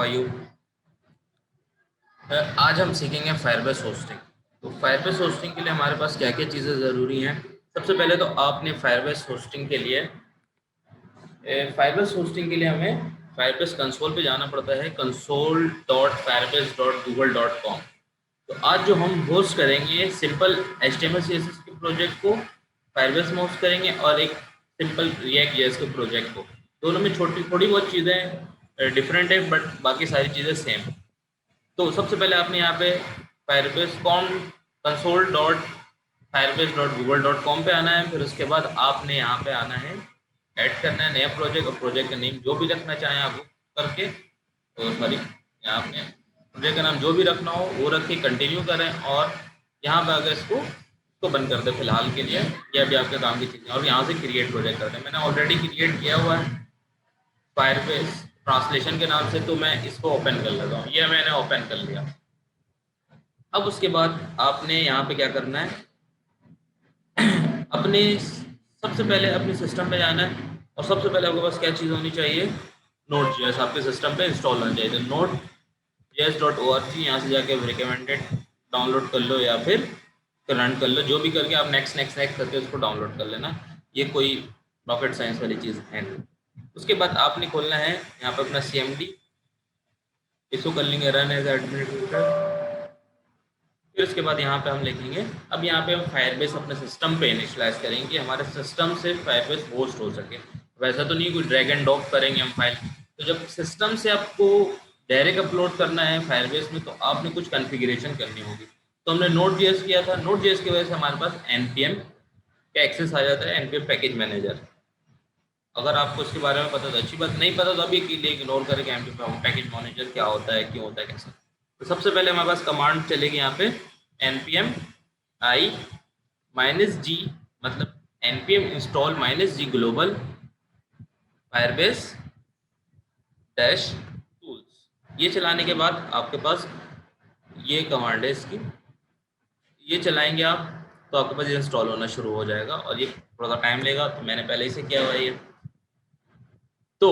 भाइयों, आज हम सीखेंगे फायरबेस होस्टिंग। तो फायरबेस होस्टिंग के लिए हमारे पास क्या क्या चीज़ें ज़रूरी हैं। सबसे पहले तो आपने फायरबेस होस्टिंग के लिए फायरबेस होस्टिंग के लिए हमें फायरबेस कंसोल पे जाना पड़ता है, console.firebase.google.com। तो आज जो हम होस्ट करेंगे सिंपल HTML CSS के प्रोजेक्ट को फायरबेस में होस्ट करेंगे और एक सिंपल रिएक्ट जेएस के प्रोजेक्ट को। दोनों में छोटी थोड़ी बहुत चीज़ें डिफरेंट है, बट बाकी सारी चीज़ें सेम। तो सबसे पहले आपने यहाँ पे फायरबेस console.firebase.google.com पे आना है। फिर उसके बाद आपने यहाँ पे आना है, ऐड करना है नया प्रोजेक्ट, और प्रोजेक्ट का नेम जो भी रखना चाहें आप करके, तो सॉरी, यहाँ पे प्रोजेक्ट का नाम जो भी रखना हो वो रख के कंटिन्यू करें। और यहाँ पे अगर इसको बंद कर दें फिलहाल के लिए, ये अभी आपके काम की चीज़ें। और यहाँ से क्रिएट प्रोजेक्ट करते हैं, मैंने ऑलरेडी क्रिएट किया हुआ है फायरबेस ट्रांसलेशन के नाम से, तो मैं इसको ओपन कर लेता हूँ। ये मैंने ओपन कर लिया। अब उसके बाद आपने यहाँ पे क्या करना है, अपने सबसे पहले अपने सिस्टम पे जाना है। और सबसे पहले आपके पास क्या चीज़ होनी चाहिए, नोट जेएस आपके सिस्टम पे इंस्टॉल होना चाहिए। तो नोट JS.org, यहाँ से जाके रिकमेंडेड डाउनलोड कर लो या फिर रन कर लो, जो भी करके आप नेक्स्ट नेक्स्ट नेक्स्ट करके उसको डाउनलोड कर लेना। ये कोई रॉकेट साइंस वाली चीज़ है नहीं। उसके बाद आपने खोलना है यहाँ पे अपना CMD, इसको कर लेंगे रन एज एडमिनिस्ट्रेटर। फिर उसके बाद यहाँ पे हम लिखेंगे, अब यहाँ पे हम फायरबेस अपने सिस्टम पे इनिशियलाइज करेंगे कि हमारे सिस्टम से फायरबेस होस्ट हो सके। वैसा तो नहीं कोई ड्रैग एंड ड्रॉप करेंगे हम फाइल। तो जब सिस्टम से आपको डायरेक्ट अपलोड करना है फायरबेस में, तो आपने कुछ कॉन्फ़िगरेशन करनी होगी। तो हमने नोड जेएस किया था, नोड जेएस की वजह से हमारे पास npm का एक्सेस आ जाता है, npm पैकेज मैनेजर। अगर आपको इसके बारे में पता तो अच्छी बात, नहीं पता तो अभी के लिए इग्नोर करके npm पैकेज मैनेजर क्या होता है, क्यों होता है, कैसे। तो सबसे पहले हमारे पास कमांड चलेगी यहाँ पे npm i -g, मतलब npm install -g global firebase dash tools। ये चलाने के बाद आपके पास ये कमांड है इसकी, ये चलाएंगे आप तो आपके पास ये इंस्टॉल होना शुरू हो जाएगा। और ये थोड़ा सा टाइम लेगा, तो मैंने पहले ही से किया हुआ है ये। तो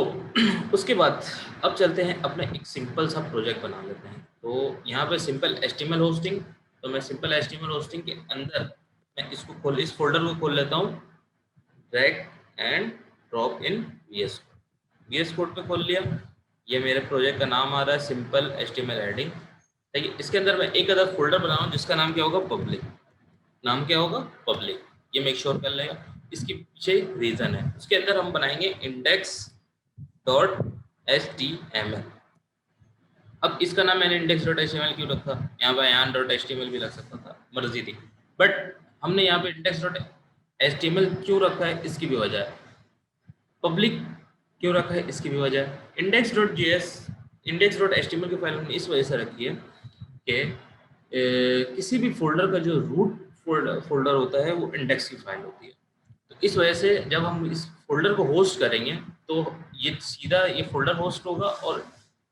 उसके बाद अब चलते हैं अपना एक सिंपल सा प्रोजेक्ट बना लेते हैं। तो यहाँ पे सिंपल HTML होस्टिंग, तो मैं सिंपल HTML होस्टिंग के अंदर मैं इस फोल्डर को खोल लेता हूँ, drag and drop in VS code पे खोल लिया। ये मेरे प्रोजेक्ट का नाम आ रहा है सिंपल HTML एडिंग। ठीक है, इसके अंदर मैं एक अदर फोल्डर बनाऊँ जिसका नाम क्या होगा, पब्लिक। नाम क्या होगा, पब्लिक। ये मेक श्योर कर लेगा। इसके पीछे रीजन है, उसके अंदर हम बनाएंगे index.html। अब इसका नाम मैंने index.html क्यों रखा, यहाँ पे ayan.html भी रख सकता था, मर्जी थी। बट हमने यहाँ पे index.html क्यों रखा है, इसकी भी वजह है। पब्लिक क्यों रखा है, इसकी भी वजह है। index.html की फाइल हमने इस वजह से रखी है कि किसी भी फोल्डर का जो रूट फोल्डर होता है वो इंडेक्स की फाइल होती है। तो इस वजह से जब हम इस फोल्डर को होस्ट करेंगे तो ये सीधा ये फोल्डर होस्ट होगा, और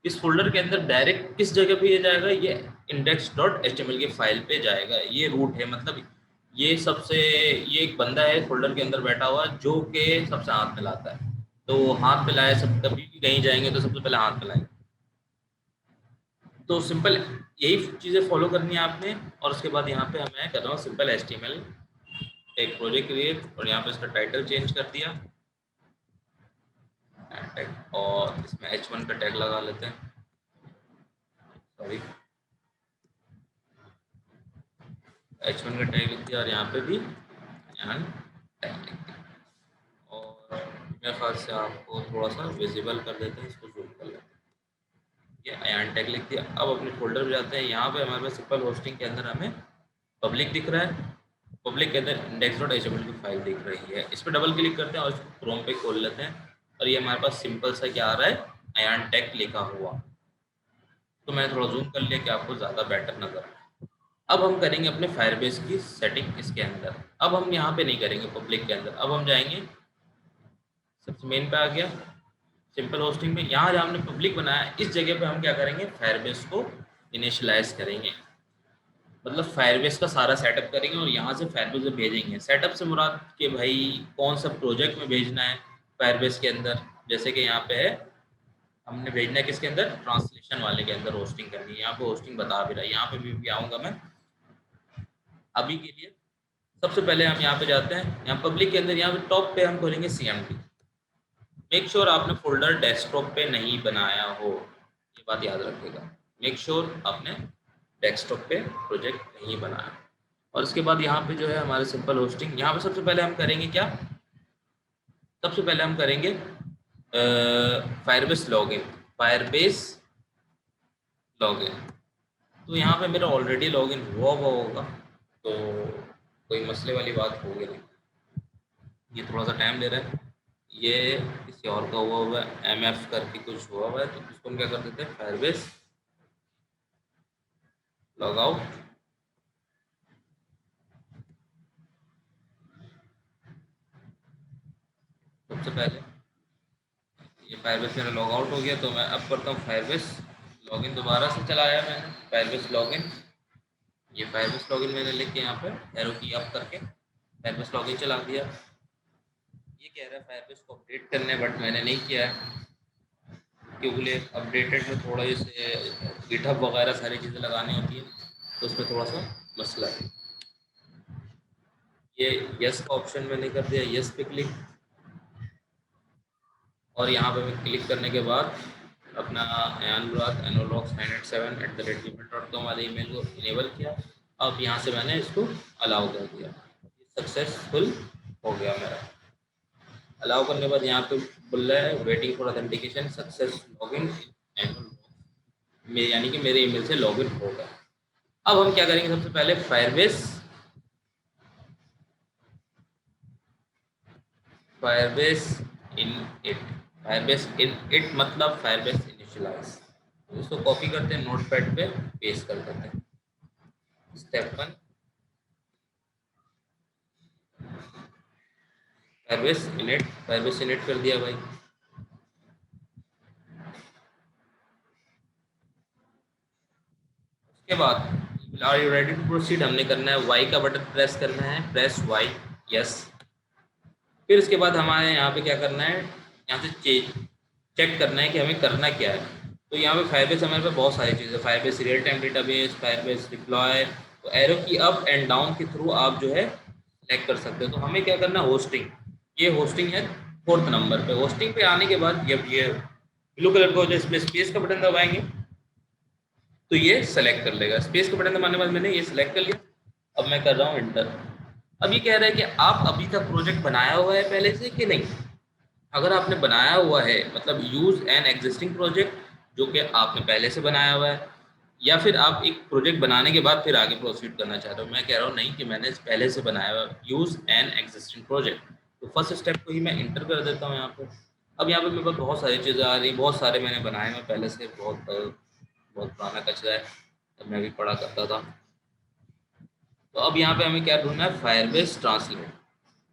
इस फोल्डर के अंदर डायरेक्ट किस जगह पे ये जाएगा, ये index.html की फाइल पे जाएगा। ये रूट है, मतलब ये एक बंदा है फोल्डर के अंदर बैठा हुआ जो कि सबसे हाथ मिलाता है। तो हाथ मिलाए, सब कभी भी कहीं जाएंगे तो सबसे पहले हाथ मिलाएंगे। तो सिंपल यही चीज़ें फॉलो करनी है आपने। और उसके बाद यहाँ पे मैं कर रहा हूँ सिंपल HTML एक प्रोजेक्ट क्रिएट, और यहाँ पे इसका टाइटल चेंज कर दिया टैग, और इसमें H1 का टैग लगा लेते हैं। सॉरी, H1 का टैग लिख दिया, और यहाँ पे भी अयान टैग लिख दिया। और मेरे ख्याल से आपको थोड़ा सा विजिबल कर देते हैं, इसको जूम कर लेते हैं। ये अयान टैग लिख दिया। अब अपने फोल्डर पे जाते हैं। यहाँ पे हमारे पास सिंपल होस्टिंग के अंदर हमें पब्लिक दिख रहा है, पब्लिक के अंदर index.html की फाइल दिख रही है। इस पर डबल क्लिक करते हैं और इसको क्रोम पे खोल लेते हैं, और ये हमारे पास सिंपल सा क्या आ रहा है, अयान टैग लिखा हुआ। तो मैं थोड़ा जूम कर लिया कि आपको ज़्यादा बेटर नजर आए। अब हम करेंगे अपने फायरबेस की सेटिंग इसके अंदर। अब हम यहाँ पे नहीं करेंगे पब्लिक के अंदर, अब हम जाएंगे सबसे मेन पे आ गया सिंपल होस्टिंग में। यहाँ जहाँ हमने पब्लिक बनाया इस जगह पे हम क्या करेंगे, फायरबेस को इनिशियलाइज करेंगे, मतलब फायरबेस का सारा सेटअप करेंगे और यहाँ से फायरबेस में भेजेंगे। सेटअप से मुराद कि भाई कौन सा प्रोजेक्ट में भेजना है फायरबेस के अंदर, जैसे कि यहाँ पे है हमने भेजना है किसके अंदर, ट्रांसलेशन वाले के अंदर होस्टिंग करनी है। यहाँ पे होस्टिंग बता भी रहा है, यहाँ पे भी आऊँगा मैं अभी के लिए। सबसे पहले हम यहाँ पे जाते हैं, यहाँ पब्लिक के अंदर यहाँ पे टॉप पे हम खोलेंगे CMD। मेक श्योर आपने फोल्डर डेस्कटॉप पे नहीं बनाया हो, ये बात याद रखिएगा। मेक श्योर आपने डेस्कटॉप पे प्रोजेक्ट नहीं बनाया। और उसके बाद यहाँ पे जो है हमारे सिंपल होस्टिंग, यहाँ पे सबसे पहले हम करेंगे क्या, सबसे पहले हम करेंगे फायरबेस लॉगिन। फायरबेस लॉगिन, तो यहाँ पे मेरा ऑलरेडी लॉगिन हुआ होगा, तो कोई मसले वाली बात होगी नहीं। ये थोड़ा सा टाइम ले रहा है, ये किसी और का हुआ है, MF करके कुछ हुआ है, तो इसको हम क्या कर देते हैं, फायरबेस लॉग आउट। सबसे पहले ये फायरबेस मेरा लॉग आउट हो गया, तो मैं अब करता हूँ फायरबेस लॉगिन। दोबारा से चलाया मैंने फायरबेस लॉगिन, ये फायरबेस लॉगिन मैंने लिख के यहाँ पे एरो की अप करके फायरबेस लॉगिन चला दिया। ये कह रहा है फायरबेस को अपडेट करने, बट मैंने नहीं किया है क्योंकि अपडेटेड में थोड़ा जैसे गिटहब वगैरह सारी चीज़ें लगानी होती है, तो उसमें थोड़ा सा मसला है। ये यस का ऑप्शन मैंने कर दिया, यस पे क्लिक, और यहाँ पे मैं क्लिक करने के बाद अपना anuradh@7@gmail.com वाले ईमेल को इनेबल किया। अब यहाँ से मैंने इसको अलाउ कर दिया, सक्सेसफुल हो गया मेरा। अलाउ करने के बाद यहाँ पे बोल रहा है waiting for authentication success login, यानी कि मेरे ईमेल से लॉगिन होगा। अब हम क्या करेंगे, सबसे पहले Firebase in it, Firebase in it मतलब फायरबेस इनिशियलाइज। इसको कॉपी करते हैं, नोटपैड पे पेस्ट कर देते हैं। स्टेप 1 फायरबेस इनिट कर दिया भाई। उसके बाद are you ready to proceed, हमने करना है वाई का बटन प्रेस करना है, प्रेस वाई, यस। फिर उसके बाद हमारे यहाँ पे क्या करना है, यहाँ से चेक करना है कि हमें करना क्या है। तो यहाँ पे फायरबेस हमारे पास बहुत सारी चीज़ें, Firebase real time database, Firebase deploy, तो एरो की अप एंड डाउन के थ्रू आप जो है सेलेक्ट कर सकते हो। तो हमें क्या करना है, होस्टिंग, ये होस्टिंग है 4th नंबर पे। होस्टिंग पे आने के बाद जब ये ब्लू कलर का जो इसमें स्पेस का बटन दबाएंगे तो ये सेलेक्ट कर लेगा। स्पेस का बटन दबाने के बाद मैंने ये सेलेक्ट कर लिया। अब मैं कर रहा हूँ इंटर। अब ये कह रहा है कि आप अभी तक प्रोजेक्ट बनाया हुआ है पहले से कि नहीं। अगर आपने बनाया हुआ है मतलब यूज एन एग्जिस्टिंग प्रोजेक्ट, जो कि आपने पहले से बनाया हुआ है, या फिर आप एक प्रोजेक्ट बनाने के बाद फिर आगे प्रोसीड करना चाह रहे हो। मैं कह रहा हूँ नहीं, कि मैंने पहले से बनाया हुआ है, यूज एन एग्जिस्टिंग प्रोजेक्ट। तो फर्स्ट स्टेप को ही मैं इंटर कर देता हूँ यहाँ पे। अब यहाँ पे मेरे पास बहुत सारी चीज़ें आ रही, बहुत सारे मैंने बनाए हुए पहले से, बहुत पुराना कचरा है, तब मैं भी पढ़ा करता था। तो अब यहाँ पे हमें क्या ढूंढना है, फायरबेस ट्रांसलेट।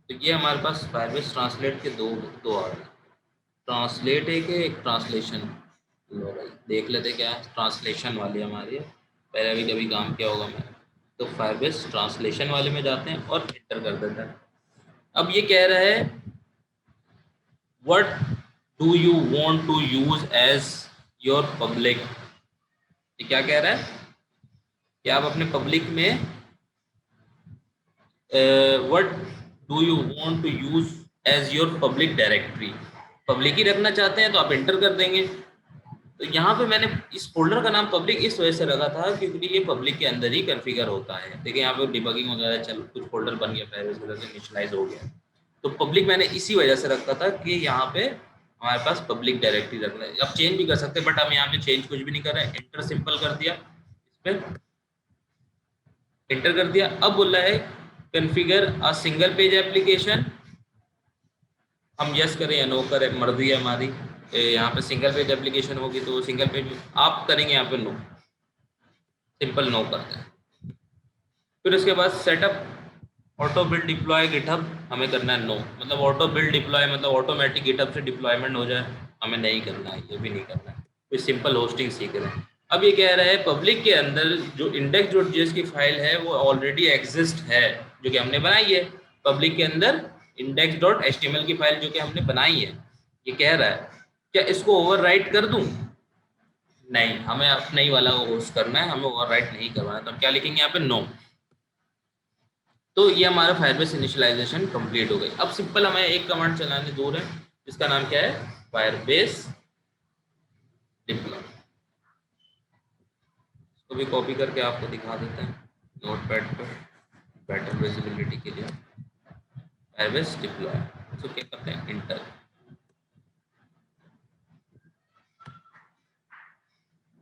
तो ये हमारे पास फायरबेस ट्रांसलेट के दो आ रहे हैं, ट्रांसलेट एक ट्रांसलेशन। लो भाई देख लेते क्या है, ट्रांसलेशन वाली हमारी है, पहले भी कभी काम किया होगा मैंने। तो फायरबेस ट्रांसलेशन वाले में जाते हैं और एंटर कर देते हैं। अब ये कह रहा है what do you want to use as your public. ये क्या कह रहा है कि आप अपने पब्लिक में what do you want to use as your public directory, public ही रखना चाहते हैं तो आप एंटर कर देंगे। तो यहाँ पे मैंने इस फोल्डर का नाम पब्लिक इस वजह से रखा था क्योंकि ये पब्लिक के अंदर ही कॉन्फ़िगर होता है। देखिए यहाँ पे डिबगिंग वगैरह चल, कुछ फोल्डर बन गया पहले, इस वजह से इनिशियलाइज हो गया। तो पब्लिक मैंने इसी वजह से रखा था कि यहाँ पे हमारे पास पब्लिक डायरेक्टरी रखना है। अब चेंज भी कर सकते हैं बट हम यहाँ पे चेंज कुछ भी नहीं कर रहे हैं। एंटर सिंपल कर दिया, इस पर एंटर कर दिया। अब बोल रहा है configure a single page application, हम यस करें या नो करें, मर्जी है हमारी। यहाँ पे सिंगल पेज एप्लीकेशन होगी तो सिंगल पेज आप करेंगे, यहाँ पे नो, सिंपल नो करते हैं। फिर उसके बाद setup auto build deploy GitHub, हमें करना है नो, मतलब ऑटो बिल्ड डिप्लॉय मतलब ऑटोमेटिक गिटहब से डिप्लॉयमेंट हो जाए, हमें नहीं करना है, ये भी नहीं करना है। फिर सिंपल होस्टिंग सीख रहे हैं। अब ये कह रहा है पब्लिक के अंदर जो index.js की फाइल है वो ऑलरेडी एग्जिस्ट है, जो कि हमने बनाई है। पब्लिक के अंदर index.html की फाइल जो कि हमने बनाई है, ये कह रहा है। क्या इसको ओवरराइट कर दूं? नहीं, हमें अपने ही वाला को होस्ट करना है, हमें ओवरराइट नहीं करवाना। तो हम क्या लिखेंगे यहाँ पे? नो। तो ये हमारा फायरबेस इनिशियलाइजेशन कंप्लीट हो गई। अब सिंपल हमें एक कमांड चलाने दूर है, जिसका नाम क्या है? Firebase deploy. इसको भी कॉपी करके आपको दिखा देते हैं नोटपैड पर बेटर विजिबिलिटी के लिए। फायरबेस डिप्लॉय, इसको क्या करते हैं? इंटर।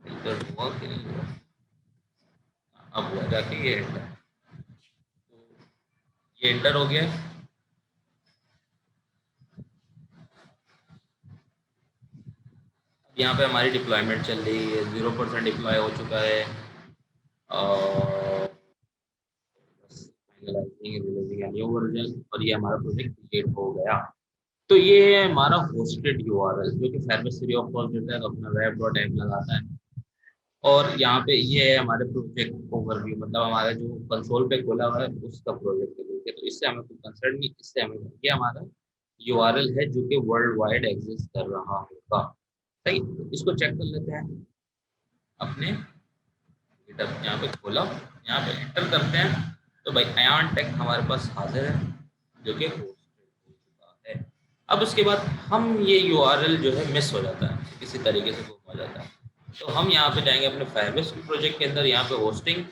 इंटर हुआ कि नहीं हुआ? अब हुआ जाके ये इंटर। तो ये इंटर हो गया। यहाँ पे हमारी डिप्लॉयमेंट चल रही है, 0% डिप्लॉय हो चुका है और न्यू वर्जन, और ये हमारा प्रोजेक्ट क्रिएट हो गया। तो ये है हमारा होस्टेड यूआरएल, जो कि फायरबेस फ्री ऑफ कॉस्ट देता है, तो अपना वेब डॉट ऐप लगाता है। और यहाँ पे ये है हमारे प्रोजेक्ट ओवरव्यू, मतलब हमारा जो कंसोल पे खोला हुआ है उसका प्रोजेक्ट है। तो इससे हमें कोई कंसर्न नहीं, इससे हमें ये हमारा यूआरएल है जो कि वर्ल्ड वाइड एग्जिस्ट कर रहा होगा। सही, तो इसको चेक कर लेते हैं अपने गिटहब। यहाँ पे खोला, यहाँ पे एंटर करते हैं, तो भाई अयान टेक हमारे पास हाजिर है, जो कि hosted हो चुका है। अब उसके बाद हम ये यूआरएल जो है मिस हो जाता है, किसी तरीके से गुम हो जाता है। तो हम यहाँ पे जाएंगे अपने फायरबेस प्रोजेक्ट के अंदर, यहाँ पे होस्टिंग,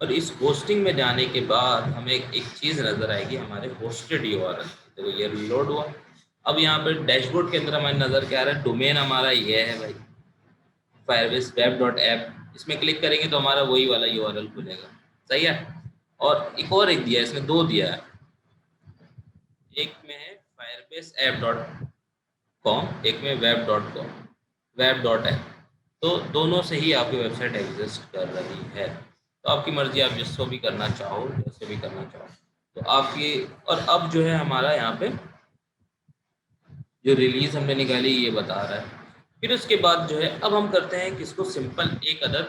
और इस होस्टिंग में जाने के बाद हमें एक चीज़ नज़र आएगी, हमारे होस्टेड यूआरएल। देखो ये लोड हुआ। अब यहाँ पे डैशबोर्ड के अंदर हमारे नज़र क्या आ रहा है? डोमेन हमारा ये है भाई, फायरबेस वेब डॉट ऐप। इसमें क्लिक करेंगे तो हमारा वही वाला यूआरएल खुलेगा। सही है। और एक दिया है, इसमें दो दिया है। एक में है फायरबेस ऐप डॉट कॉम, एक में web dot com, web dot app. तो दोनों से ही आपकी वेबसाइट एग्जिस्ट कर रही है। तो आपकी मर्जी, आप जिसको भी करना चाहो, जैसे भी करना चाहो, तो आपकी। और अब जो है हमारा यहाँ पे जो रिलीज हमने निकाली ये बता रहा है। फिर उसके बाद जो है अब हम करते हैं किसको? सिंपल एक अदर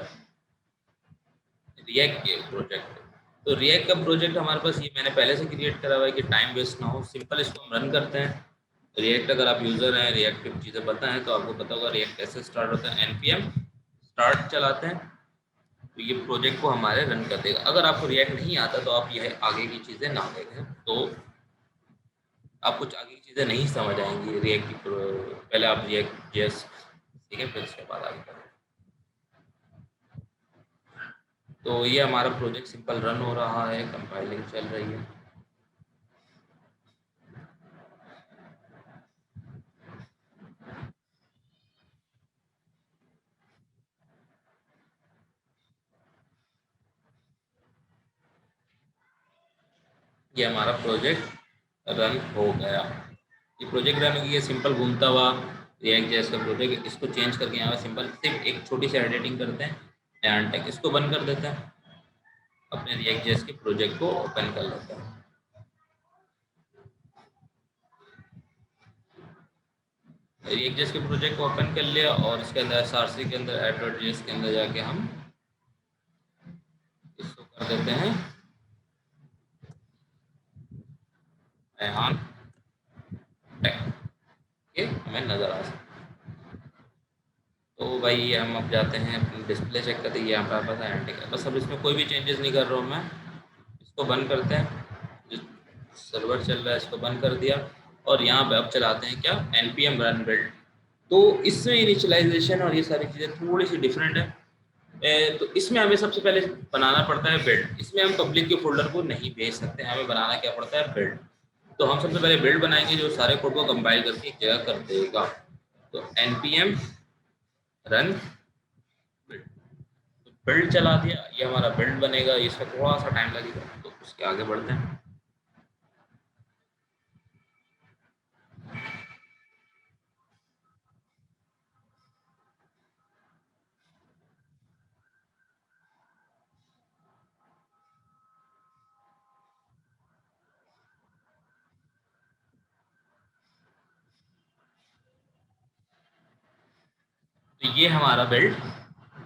रिएक्ट के प्रोजेक्ट। तो रिएक्ट का प्रोजेक्ट हमारे पास ये मैंने पहले से क्रिएट करा हुआ है कि टाइम वेस्ट ना हो। सिंपल इसको हम रन करते हैं। रिएक्ट, अगर आप यूज़र हैं, रिएक्ट की चीज़ें पता है तो आपको पता होगा रिएक्ट कैसे स्टार्ट होता है। npm स्टार्ट चलाते हैं तो ये प्रोजेक्ट को हमारे रन कर देगा। अगर आपको रिएक्ट नहीं आता तो आप यह आगे की चीज़ें ना देखें, तो आप कुछ आगे की चीज़ें नहीं समझ आएंगी रिएक्ट की। पहले आप रिएक्ट जेएस सीखें, फिर उसके बाद आगे करें। तो ये हमारा प्रोजेक्ट सिंपल रन हो रहा है, कंपाइलिंग चल रही है। ये हमारा प्रोजेक्ट रन हो गया। ये प्रोजेक्ट रन हो गया, सिंपल घूमता हुआ रिएक्ट जेएस का प्रोजेक्ट। इसको चेंज करके यहाँ सिंपल सिर्फ एक छोटी सी एडिटिंग करते हैं, एंड टेक इसको बंद कर देते हैं, अपने रिएक्ट जेएस के प्रोजेक्ट को ओपन कर लेते हैं। रिएक्ट जेएस के प्रोजेक्ट को ओपन कर लिया और इसके अंदर एसआरसी के अंदर ऐप.js के अंदर जाके हम इसको कर देते हैं अयान टेक। ये हमें नज़र आ सकता है। तो भाई ये हम अब जाते हैं अपनी डिस्प्ले चेक करते हैं, यहाँ पर पास एंटी का बस। अब इसमें कोई भी चेंजेस नहीं कर रहा हूँ मैं। इसको बंद करते हैं, जो सर्वर चल रहा है इसको बंद कर दिया। और यहाँ पे अब चलाते हैं क्या? npm run build. तो इसमें इनिशियलाइजेशन और ये सारी चीज़ें थोड़ी सी डिफरेंट है। तो इसमें हमें सबसे पहले बनाना पड़ता है बिल्ड। इसमें हम पब्लिक के फोल्डर को नहीं भेज सकते, हमें बनाना क्या पड़ता है? बिल्ड। तो हम सबसे पहले बिल्ड बनाएंगे जो सारे कोड को कंपाइल करके एक जगह कर देगा। तो npm रन बिल्ड, तो बिल्ड चला दिया, ये हमारा बिल्ड बनेगा। इसमें थोड़ा सा टाइम लगेगा, तो उसके आगे बढ़ते हैं। तो ये हमारा बिल्ड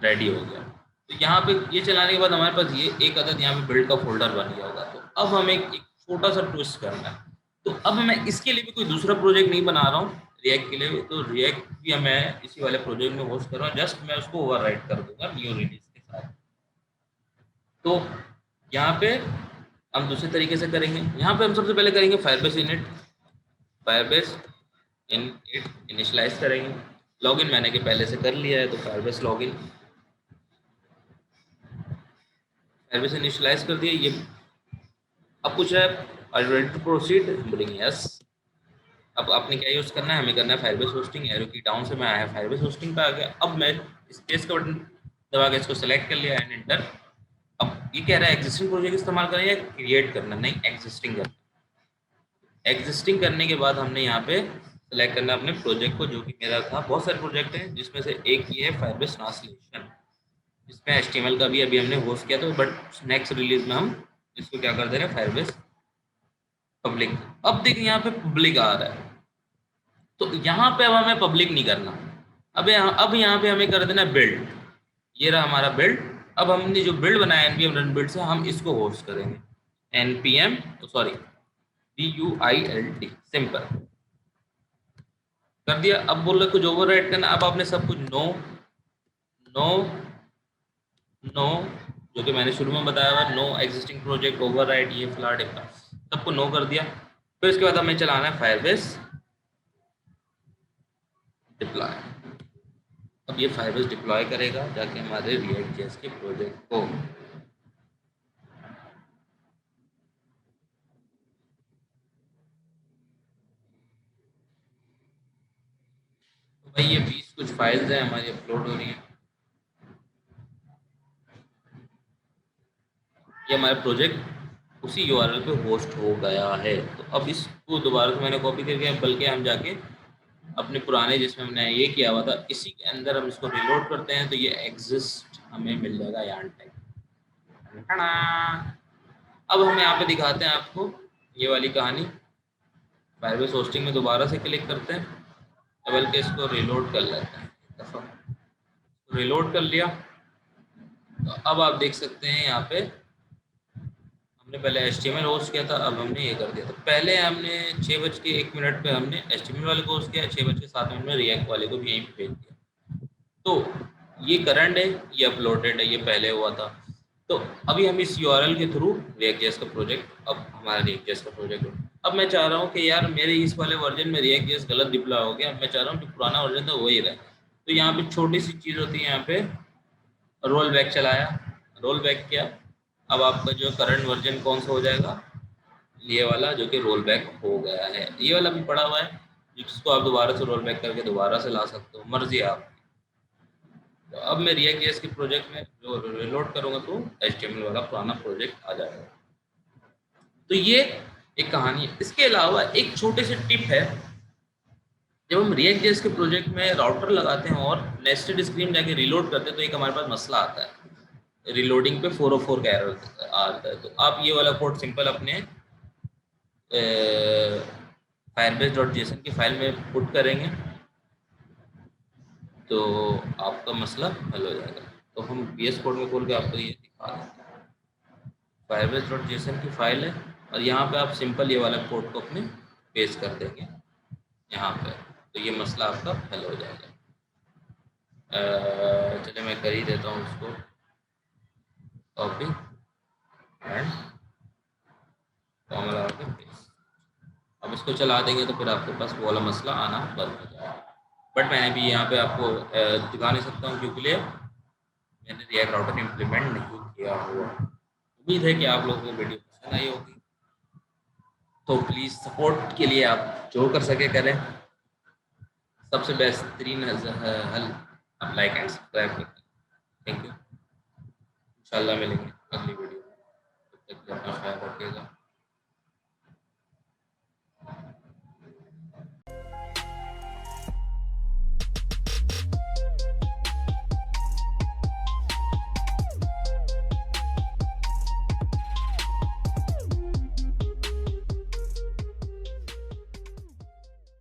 रेडी हो गया। तो यहाँ पे ये चलाने के बाद हमारे पास ये एक अदद यहाँ पे बिल्ड का फोल्डर बन गया होगा। तो अब हमें एक छोटा सा ट्विस्ट करना है। तो अब मैं इसके लिए भी कोई दूसरा प्रोजेक्ट नहीं बना रहा हूँ रिएक्ट के लिए, तो रिएक्ट भी मैं इसी वाले प्रोजेक्ट में होस्ट कर रहा हूँ, जस्ट मैं उसको ओवरराइट कर दूंगा न्यू रिलीज के साथ। तो यहाँ पे हम दूसरे तरीके से करेंगे। यहाँ पे हम सबसे पहले करेंगे Firebase init, Firebase init initialize करेंगे। लॉगिन मैंने के पहले से कर लिया है, तो फायरबेस लॉगिन, फायरबेस इनिशियलाइज कर दिया। ये अब पूछ रहा है are you ready to proceed, बोलेंगे यस। अब आपने क्या यूज़ करना है, हमें करना है फायरबेस होस्टिंग। एरो की डाउन से मैं आया फायरबेस होस्टिंग पे आ गया। अब मैं स्पेस का बटन दबा के इसको सेलेक्ट कर लिया एंड एंटर। अब ये कह रहा है एग्जिस्टिंग प्रोजेक्ट इस्तेमाल करें या क्रिएट करना, नहीं एग्जिस्टिंग करना। एग्जिस्टिंग करने के बाद हमने यहाँ पे सेलेक्ट करना अपने प्रोजेक्ट को, जो कि मेरा था। बहुत सारे प्रोजेक्ट हैं जिसमें से एक ये है फायरबेस ट्रांसलेशन, इसमें HTML का भी अभी हमने होस्ट किया था, बट नेक्स्ट रिलीज में हम इसको क्या कर दे रहे हैं, फायरबेस पब्लिक। अब देखिए यहाँ पे पब्लिक आ रहा है, तो यहाँ पे अब हमें पब्लिक नहीं करना। अब यहाँ पे हमें कर देना बिल्ड। ये रहा हमारा बिल्ड। अब हमने जो बिल्ड बनाया npm रन बिल्ड से, हम इसको होस्ट करेंगे npm, तो सॉरी build सिंपल कर दिया। अब बोल रहे कुछ ओवरराइट करना। अब आपने सब कुछ नो नो नो, जो कि मैंने शुरू में बताया हुआ, नो एग्जिस्टिंग प्रोजेक्ट ओवरराइट, ये फ्ला डिप्ला, सबको नो कर दिया। फिर इसके बाद हमें चलाना है फायरबेस डिप्लॉय। अब ये फायरबेस डिप्लॉय करेगा जाके हमारे रिएक्ट जेएस के प्रोजेक्ट को। तो भाई ये 20 कुछ फाइल्स हैं हमारी अपलोड हो रही हैं। ये हमारा प्रोजेक्ट उसी यूआरएल पे होस्ट हो गया है। तो अब इसको दोबारा से मैंने कॉपी करके, बल्कि हम जाके अपने पुराने जिसमें हमने ये किया हुआ था, इसी के अंदर हम इसको रिलोड करते हैं, तो ये एग्जिस्ट हमें मिल जाएगा यार्न टाइप। अब हम यहाँ पे दिखाते हैं आपको ये वाली कहानी। फायरबेस होस्टिंग में दोबारा से क्लिक करते हैं, बल्कि इसको रिलोड कर लेते हैं। रिलोड कर लिया, तो अब आप देख सकते हैं यहाँ पे हमने पहले HTML होस्ट किया था, अब हमने ये कर दिया था। पहले हमने 6:01 पे हमने HTML वाले को होस्ट किया, 6:07 में रिएक्ट वाले को भी यहीं पे भेज दिया। तो ये करंट है, ये अपलोडेड है, ये पहले हुआ था। तो अभी हम इस URL के थ्रू React.js का प्रोजेक्ट, अब हमारा React.js का प्रोजेक्ट, अब मैं चाह रहा हूँ कि यार मेरे इस वाले वर्जन में React.js गलत डिप्लॉय हो गया, मैं चाह रहा हूँ कि पुराना वर्जन था वही रहे। तो यहाँ पे छोटी सी चीज़ होती है, यहाँ पे रोल बैक चलाया, रोल बैक किया। अब आपका जो करंट वर्जन कौन सा हो जाएगा, ये वाला जो कि रोल बैक हो गया है। ये वाला भी पड़ा हुआ है जिसको आप दोबारा से रोल बैक करके दोबारा से ला सकते हो, मर्जी आप। तो अब मैं React.js के प्रोजेक्ट में जो रिलोड करूँगा तो HTML वाला पुराना प्रोजेक्ट आ जाएगा। तो ये एक कहानी है। इसके अलावा एक छोटे से टिप है, जब हम React.js के प्रोजेक्ट में राउटर लगाते हैं और नेस्टेड स्क्रीन जाके रिलोड करते हैं, तो एक हमारे पास मसला आता है, रिलोडिंग पे 404 का एरर आता है। तो आप ये वाला कोड सिंपल अपने firebase.json की फाइल में पुट करेंगे, तो आपका मसला हल हो जाएगा। तो हम VS कोड में खोल के आपको ये दिखा देते हैं। firebase.json की फाइल है, और यहाँ पे आप सिंपल ये वाला कोड को अपने पेस्ट कर देंगे यहाँ पे, तो ये मसला आपका हल हो जाएगा। चलिए मैं कर ही देता हूँ उसको कॉपी एंड फॉर्मूला के पेस्ट। अब इसको चला देंगे तो फिर आपके पास वो वाला मसला आना बंद हो जाएगा। बट मैंने भी यहाँ पे आपको दिखा नहीं सकता हूँ, क्योंकि मैंने रिएक्ट राउटर इम्प्लीमेंट नहीं किया हुआ। उम्मीद है कि आप लोगों को वीडियो पसंद आई होगी। तो प्लीज़ सपोर्ट के लिए आप जो कर सके करें। सबसे बेहतरीन हल आप लाइक एंड सब्सक्राइब करें। Thank you. इंशाल्लाह मिलेंगे अगली वीडियो में, तब तक अपना ख्याल रखिएगा।